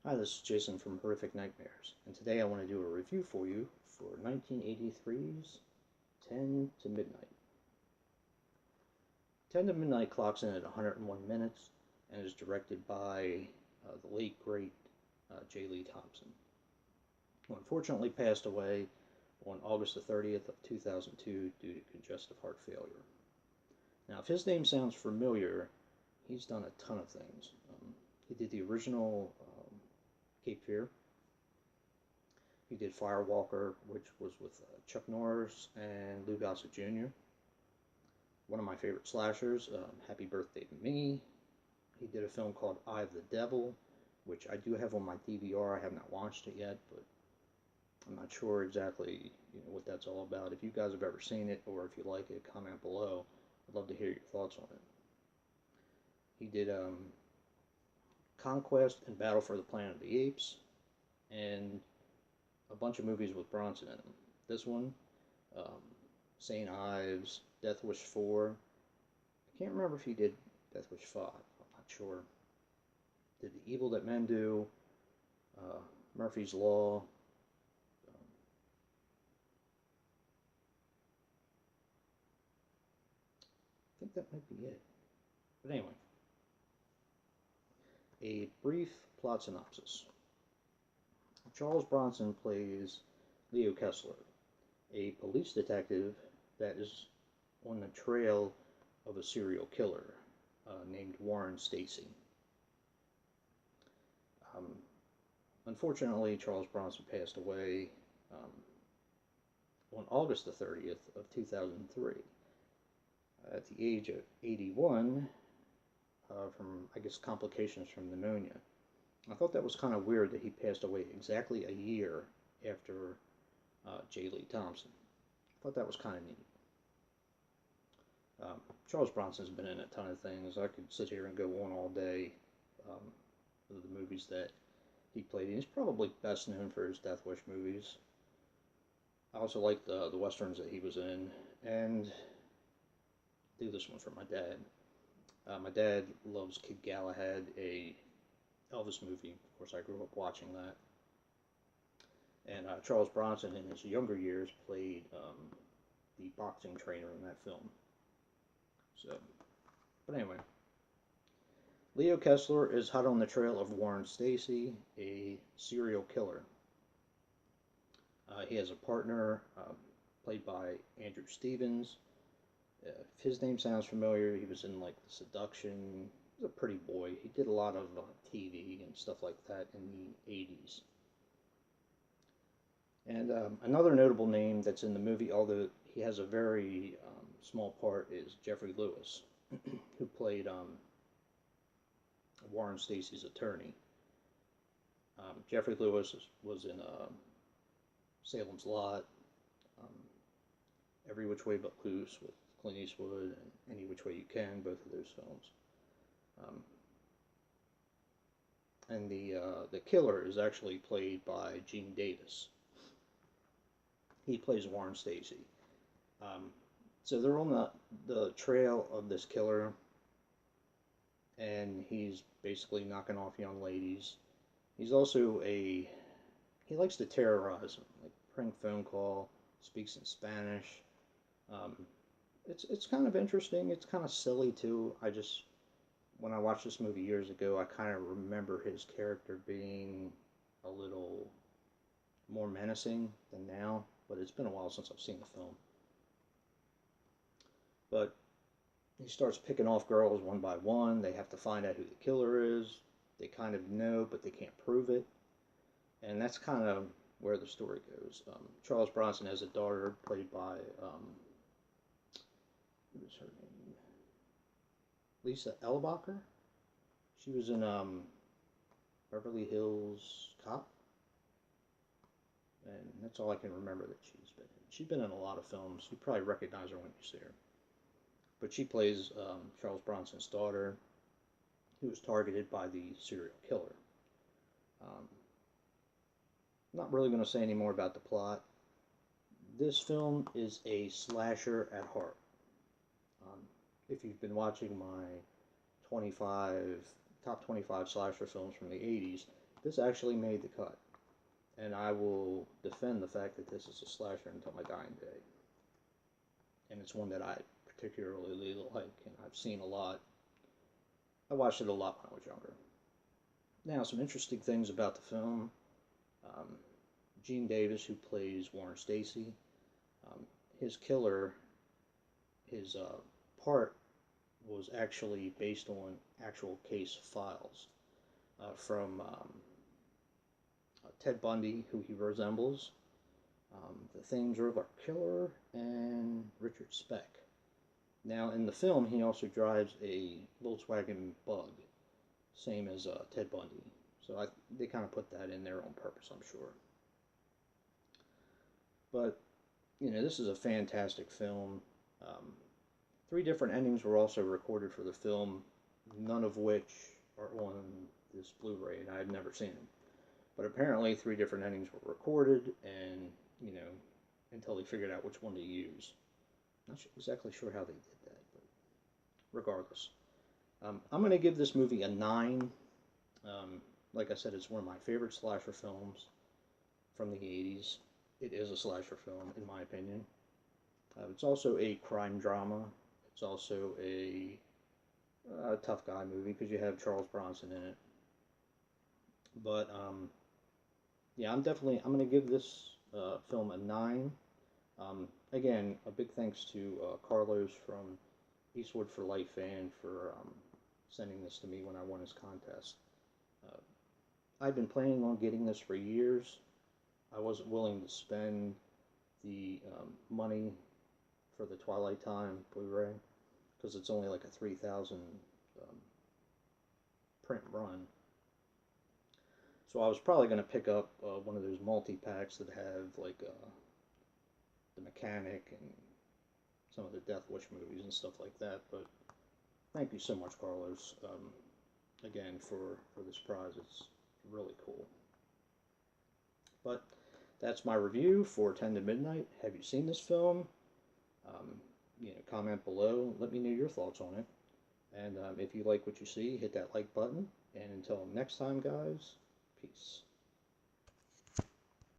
Hi, this is Jason from Horrific Nightmares, and today I want to do a review for you for 1983's 10 to Midnight. 10 to Midnight clocks in at 101 minutes and is directed by the late, great J. Lee Thompson, who unfortunately passed away on August the 30th of 2002 due to congestive heart failure. Now, if his name sounds familiar, he's done a ton of things. He did the original Cape Fear. He did Firewalker, which was with Chuck Norris and Lou Gossett Jr. One of my favorite slashers, Happy Birthday to Me. He did a film called Eye of the Devil, which I do have on my DVR. I have not watched it yet, but I'm not sure exactly what that's all about. If you guys have ever seen it, or if you like it, comment below. I'd love to hear your thoughts on it. He did Conquest and Battle for the Planet of the Apes, and a bunch of movies with Bronson in them. This one, St. Ives, Death Wish 4. I can't remember if he did Death Wish 5. I'm not sure. Did The Evil That Men Do, Murphy's Law. I think that might be it. But anyway, a brief plot synopsis. Charles Bronson plays Leo Kessler, a police detective that is on the trail of a serial killer named Warren Stacey. Unfortunately, Charles Bronson passed away on August the 30th of 2003 at the age of 81 from, I guess, complications from pneumonia. I thought that was kind of weird that he passed away exactly a year after J. Lee Thompson. I thought that was kind of neat. Charles Bronson's been in a ton of things. I could sit here and go on all day of the movies that he played in. He's probably best known for his Death Wish movies. I also like the westerns that he was in, and do this one for my dad. My dad loves Kid Galahad, a Elvis movie. Of course, I grew up watching that. And Charles Bronson, in his younger years, played the boxing trainer in that film. So, but anyway, Leo Kessler is hot on the trail of Warren Stacey, a serial killer. He has a partner played by Andrew Stevens. If his name sounds familiar, he was in like The Seduction. He was a pretty boy. He did a lot of TV and stuff like that in the 80s. And another notable name that's in the movie, although he has a very small part, is Jeffrey Lewis, who played Warren Stacey's attorney. Jeffrey Lewis was in Salem's Lot, Every Which Way But Loose with Clint Eastwood, and Any Which Way You Can, both of those films. And the killer is actually played by Gene Davis. He plays Warren Stacey. So they're on the trail of this killer, and he's basically knocking off young ladies. He's also he likes to terrorize them, like prank phone call, speaks in Spanish. It's kind of interesting. It's kind of silly too. When I watched this movie years ago, I kind of remember his character being a little more menacing than now, but it's been a while since I've seen the film. But he starts picking off girls one by one. They have to find out who the killer is. They kind of know, but they can't prove it. And that's kind of where the story goes. Charles Bronson has a daughter played by, what is her name? Lisa Bakker. She was in Beverly Hills Cop. And that's all I can remember that she's been in. She's been in a lot of films. You probably recognize her when you see her. But she plays Charles Bronson's daughter, who was targeted by the serial killer. I'm not really going to say any more about the plot. This film is a slasher at heart. If you've been watching my top 25 slasher films from the 80s, this actually made the cut. And I will defend the fact that this is a slasher until my dying day. And it's one that I particularly like, and I've seen a lot. I watched it a lot when I was younger. Now, some interesting things about the film. Gene Davis, who plays Warren Stacey, his killer, his part was actually based on actual case files from Ted Bundy, who he resembles, the Thames River Killer, and Richard Speck. Now, in the film, he also drives a Volkswagen Bug, same as Ted Bundy. So they kind of put that in there on purpose, I'm sure. But, you know, this is a fantastic film. 3 different endings were also recorded for the film, none of which are on this Blu-ray, and I had never seen them. But apparently 3 different endings were recorded, and, you know, until they figured out which one to use. Not exactly sure how they did that, but regardless. I'm going to give this movie a 9. Like I said, it's one of my favorite slasher films from the 80s. It is a slasher film, in my opinion. It's also a crime drama. It's also a tough guy movie because you have Charles Bronson in it. But yeah, I'm going to give this film a 9. Again, a big thanks to Carlos from Eastwood for Life fan for sending this to me when I won his contest. I've been planning on getting this for years. I wasn't willing to spend the money for the Twilight Time Blu-ray because it's only like a 3,000 print run. So I was probably going to pick up one of those multi-packs that have like The Mechanic and some of the Death Wish movies and stuff like that. But thank you so much, Carlos, again for this prize. It's really cool. But that's my review for 10 to Midnight. Have you seen this film? You know, comment below. Let me know your thoughts on it. And if you like what you see, hit that like button. And until next time, guys, peace.